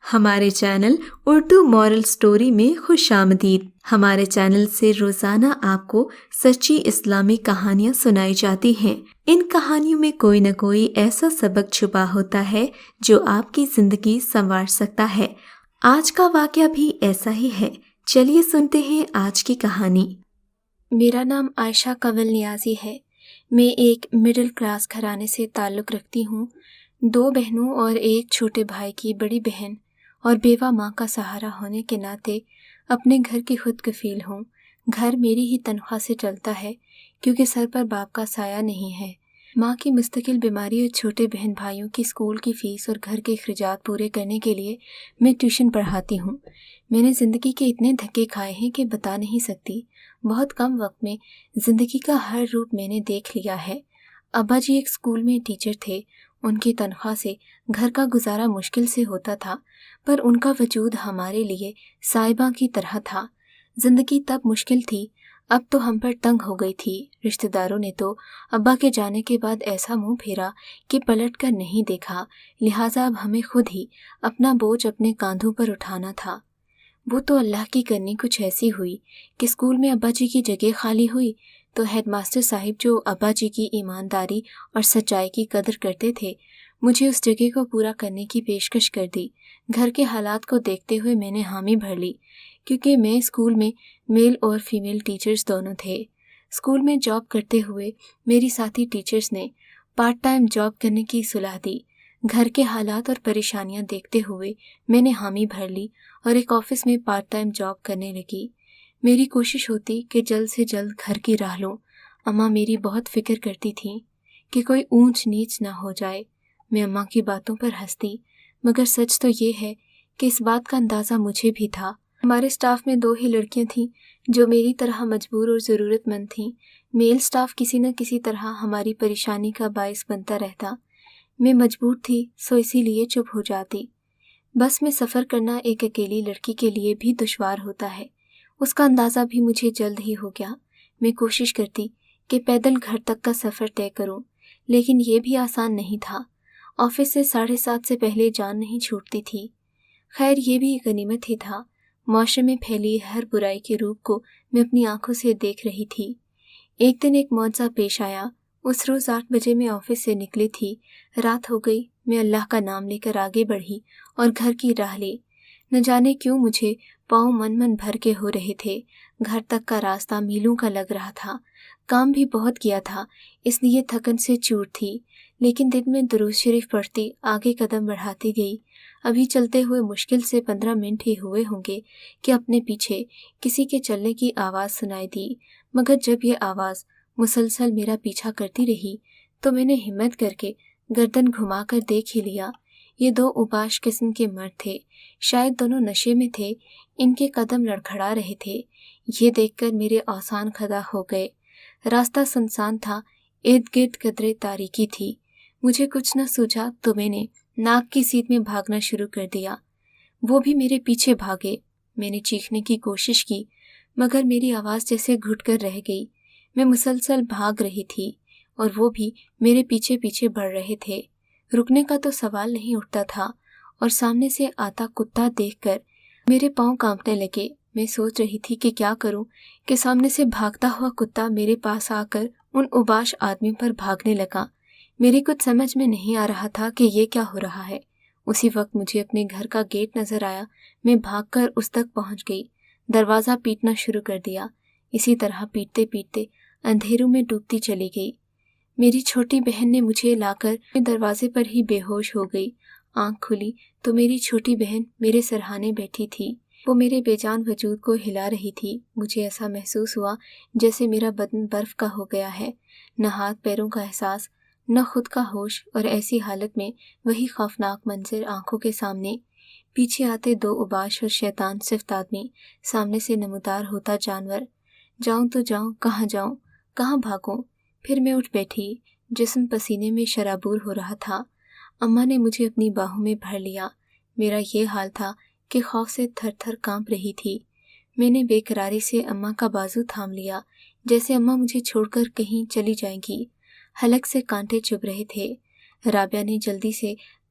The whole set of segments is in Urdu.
ہمارے چینل اردو مورل سٹوری میں خوش آمدید۔ ہمارے چینل سے روزانہ آپ کو سچی اسلامی کہانیاں سنائی جاتی ہیں۔ ان کہانیوں میں کوئی نہ کوئی ایسا سبق چھپا ہوتا ہے جو آپ کی زندگی سنوار سکتا ہے۔ آج کا واقعہ بھی ایسا ہی ہے۔ چلیے سنتے ہیں آج کی کہانی۔ میرا نام عائشہ کنول نیازی ہے۔ میں ایک مڈل کلاس گھرانے سے تعلق رکھتی ہوں۔ 2 بہنوں اور ایک چھوٹے بھائی کی بڑی بہن اور بیوہ ماں کا سہارا ہونے کے ناطے اپنے گھر کی خود کفیل ہوں۔ گھر میری ہی تنخواہ سے چلتا ہے کیونکہ سر پر باپ کا سایہ نہیں ہے۔ ماں کی مستقل بیماری اور چھوٹے بہن بھائیوں کی اسکول کی فیس اور گھر کے اخراجات پورے کرنے کے لیے میں ٹیوشن پڑھاتی ہوں۔ میں نے زندگی کے اتنے دھکے کھائے ہیں کہ بتا نہیں سکتی۔ بہت کم وقت میں زندگی کا ہر روپ میں نے دیکھ لیا ہے۔ ابا جی ایک اسکول میں ٹیچر تھے۔ ان کی تنخواہ سے گھر کا گزارا مشکل سے ہوتا تھا، پر ان کا وجود ہمارے لیے صاحبہ کی طرح تھا۔ زندگی تب مشکل تھی، اب تو ہم پر تنگ ہو گئی تھی۔ رشتہ داروں نے تو ابا کے جانے کے بعد ایسا منہ پھیرا کہ پلٹ کر نہیں دیکھا، لہٰذا اب ہمیں خود ہی اپنا بوجھ اپنے کاندھوں پر اٹھانا تھا۔ وہ تو اللہ کی کرنی کچھ ایسی ہوئی کہ اسکول میں ابا جی کی جگہ خالی ہوئی تو ہیڈ ماسٹر صاحب جو ابا جی کی ایمانداری اور سچائی کی قدر کرتے تھے، مجھے اس جگہ کو پورا کرنے کی پیشکش کر دی۔ گھر کے حالات کو دیکھتے ہوئے میں نے حامی بھر لی، کیونکہ میں اسکول میں میل اور فیمیل ٹیچرز دونوں تھے۔ اسکول میں جاب کرتے ہوئے میری ساتھی ٹیچرز نے پارٹ ٹائم جاب کرنے کی صلاح دی۔ گھر کے حالات اور پریشانیاں دیکھتے ہوئے میں نے حامی بھر لی اور ایک آفس میں پارٹ ٹائم جاب کرنے لگی۔ میری کوشش ہوتی کہ جلد سے جلد گھر کی راہ لوں۔ اماں میری بہت فکر کرتی تھیں کہ کوئی اونچ نیچ نہ ہو جائے۔ میں اماں کی باتوں پر ہنستی، مگر سچ تو یہ ہے کہ اس بات کا اندازہ مجھے بھی تھا۔ ہمارے اسٹاف میں 2 ہی لڑکیاں تھیں جو میری طرح مجبور اور ضرورت مند تھیں۔ میل اسٹاف کسی نہ کسی طرح ہماری پریشانی کا باعث بنتا رہتا۔ میں مجبور تھی، سو اسی لیے چپ ہو جاتی۔ بس میں سفر کرنا ایک اکیلی لڑکی کے لیے بھی دشوار ہوتا ہے، اس کا اندازہ بھی مجھے جلد ہی ہو گیا۔ میں کوشش کرتی کہ پیدل گھر تک کا سفر طے کروں، لیکن یہ بھی آسان نہیں تھا۔ آفس سے 7:30 سے پہلے جان نہیں چھوٹتی تھی۔ خیر یہ بھی ایک غنیمت ہی تھا۔ معاشرے میں پھیلی ہر برائی کے روپ کو میں اپنی آنکھوں سے دیکھ رہی تھی۔ ایک دن ایک معجزہ پیش آیا۔ اس روز 8 بجے میں آفس سے نکلی تھی، رات ہو گئی۔ میں اللہ کا نام لے کر آگے بڑھی اور گھر کی راہ لی۔ نہ جانے کیوں مجھے پاؤں من بھر کے ہو رہے تھے۔ گھر تک کا راستہ میلوں کا لگ رہا تھا۔ کام بھی بہت کیا تھا، اس لیے تھکن سے چور تھی، لیکن دن میں درود شریف پڑھتی آگے قدم بڑھاتی گئی۔ ابھی چلتے ہوئے مشکل سے 15 منٹ ہی ہوئے ہوں گے کہ اپنے پیچھے کسی کے چلنے کی آواز سنائی دی، مگر جب یہ آواز مسلسل میرا پیچھا کرتی رہی تو میں نے ہمت کر کے گردن گھما کر دیکھ ہی لیا۔ یہ 2 اوباش قسم کے مرد تھے، شاید دونوں نشے میں تھے۔ ان کے قدم لڑکھڑا رہے تھے۔ یہ دیکھ کر میرے اوزان خدا ہو گئے۔ راستہ سنسان تھا، ارد گرد قدرے تاریکی تھی۔ مجھے کچھ نہ سوچا تو میں نے ناک کی سیٹ میں بھاگنا شروع کر دیا۔ وہ بھی میرے پیچھے بھاگے۔ میں نے چیخنے کی کوشش کی، مگر میری آواز جیسے گھٹ کر رہ گئی۔ میں مسلسل بھاگ رہی تھی اور وہ بھی میرے پیچھے پیچھے بڑھ رہے تھے۔ رکنے کا تو سوال نہیں اٹھتا تھا، اور سامنے سے آتا کتا دیکھ کر میرے پاؤں کانپنے لگے۔ میں سوچ رہی تھی کہ کیا کروں کہ سامنے سے بھاگتا ہوا کتا میرے پاس آ کر ان اوباش آدمی پر بھاگنے لگا۔ میری کچھ سمجھ میں نہیں آ رہا تھا کہ یہ کیا ہو رہا ہے۔ اسی وقت مجھے اپنے گھر کا گیٹ نظر آیا۔ میں بھاگ کر اس تک پہنچ گئی، دروازہ پیٹنا شروع کر دیا۔ اسی طرح پیٹتے پیٹتے اندھیروں میں ڈوبتی چلی گئی۔ میری چھوٹی بہن نے مجھے لا کر دروازے پر ہی بے ہوش ہو گئی۔ آنکھ کھلی تو میری چھوٹی بہن میرے سرہانے بیٹھی تھی۔ وہ میرے بے جان وجود کو ہلا رہی تھی۔ مجھے ایسا محسوس ہوا جیسے میرا بدن برف کا ہو گیا ہے، نہ ہاتھ پیروں کا احساس، نہ خود کا ہوش، اور ایسی حالت میں وہی خوفناک منظر آنکھوں کے سامنے۔ پیچھے آتے 2 اوباش اور شیطان صفت آدمی، سامنے سے نمودار ہوتا جانور۔ جاؤں تو جاؤں، کہاں جاؤں، کہاں بھاگوں؟ پھر میں اٹھ بیٹھی، جسم پسینے میں شرابور ہو رہا تھا۔ اماں نے مجھے اپنی باہوں میں بھر لیا۔ میرا یہ حال تھا کہ خوف سے تھر تھر کانپ رہی تھی۔ میں نے بے قراری سے اماں کا بازو تھام لیا، جیسے اماں مجھے چھوڑ کر کہیں چلی جائیں گی۔ حلق سے کانٹے چبھ رہے تھے۔ رابعہ نے جلدی سے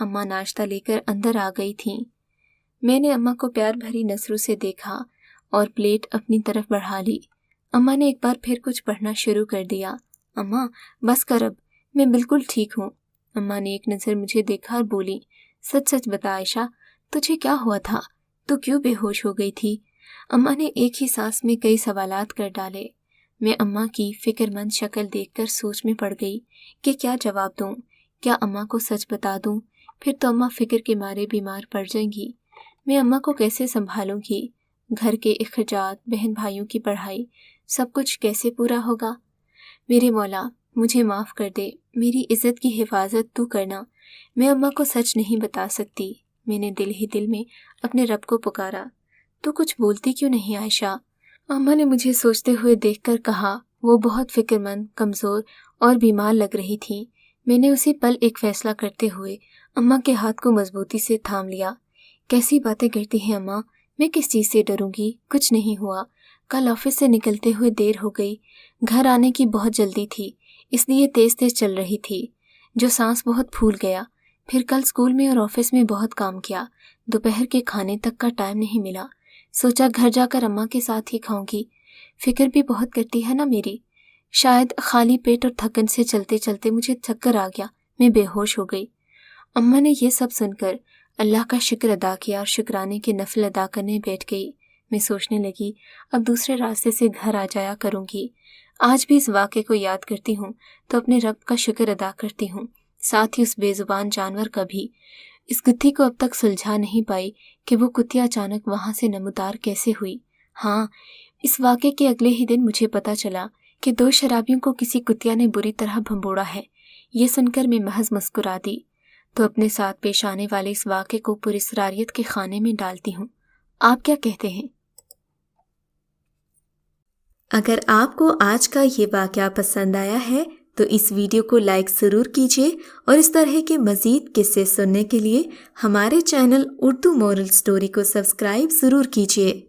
اماں ناشتہ لے کر اندر آ گئی تھیں۔ میں نے اماں کو پیار بھری نظروں سے دیکھا اور پلیٹ اپنی طرف بڑھا لی۔ اماں نے ایک بار پھر کچھ پڑھنا شروع کر دیا۔ اماں بس کر اب، میں بالکل ٹھیک ہوں۔ اماں نے ایک نظر مجھے دیکھا اور بولی، سچ سچ بتا عائشہ، تجھے کیا ہوا تھا؟ تو کیوں بے ہوش ہو گئی تھی؟ اماں نے ایک ہی سانس میں کئی سوالات کر ڈالے۔ میں اماں کی فکر مند شکل دیکھ کر سوچ میں پڑ گئی کہ کیا جواب دوں، کیا اماں کو سچ بتا دوں؟ پھر تو اماں فکر کے مارے بیمار پڑ جائیں گی۔ میں اماں کو کیسے سنبھالوں گی؟ گھر کے اخراجات، بہن بھائیوں کی پڑھائی، سب کچھ کیسے پورا ہوگا؟ میرے مولا مجھے معاف کر دے، میری عزت کی حفاظت تو کرنا۔ میں اماں کو سچ نہیں بتا سکتی۔ میں نے دل ہی دل میں اپنے رب کو پکارا۔ تو کچھ بولتی کیوں نہیں عائشہ؟ اماں نے مجھے سوچتے ہوئے دیکھ کر کہا۔ وہ بہت فکر مند، کمزور اور بیمار لگ رہی تھی۔ میں نے اسی پل ایک فیصلہ کرتے ہوئے اماں کے ہاتھ کو مضبوطی سے تھام لیا۔ کیسی باتیں کرتی ہیں اماں، میں کس چیز سے ڈروں گی؟ کچھ نہیں ہوا۔ کل آفس سے نکلتے ہوئے دیر ہو گئی، گھر آنے کی بہت جلدی تھی، اس لیے تیز تیز چل رہی تھی، جو سانس بہت پھول گیا۔ پھر کل اسکول میں اور آفس میں بہت کام کیا، دوپہر کے کھانے تک کا ٹائم نہیں ملا۔ سوچا گھر جا کر اماں کے ساتھ ہی کھاؤں گی۔ فکر بھی بہت کرتی ہے نا میری۔ شاید خالی پیٹ اور تھکن سے چلتے چلتے مجھے چکر آ گیا، میں بے ہوش ہو گئی۔ اماں نے یہ سب سن کر اللہ کا شکر ادا کیا اور شکرانے کے نفل ادا کرنے بیٹھ گئی۔ میں سوچنے لگی اب دوسرے راستے سے گھر آ جایا کروں گی۔ آج بھی اس واقعے کو یاد کرتی ہوں تو اپنے رب کا شکر ادا کرتی ہوں، ساتھ ہی اس بے زبان جانور کا بھی۔ اس گتھی کو اب تک سلجھا نہیں پائی کہ وہ کتیا اچانک وہاں سے نمودار کیسے ہوئی۔ ہاں، اس واقعے کے اگلے ہی دن مجھے پتا چلا کہ 2 شرابیوں کو کسی کتیا نے بری طرح بھنبوڑا ہے۔ یہ سن کر میں محض مسکرا دی تو اپنے ساتھ پیش آنے والے اس واقعے کو پراسراریت کے خانے میں ڈالتی ہوں۔ آپ کیا کہتے ہیں؟ اگر آپ کو آج کا یہ واقعہ پسند آیا ہے تو اس ویڈیو کو لائک ضرور کیجیے اور اس طرح کے مزید قصے سننے کے لیے ہمارے چینل اردو مورل سٹوری کو سبسکرائب ضرور کیجیے۔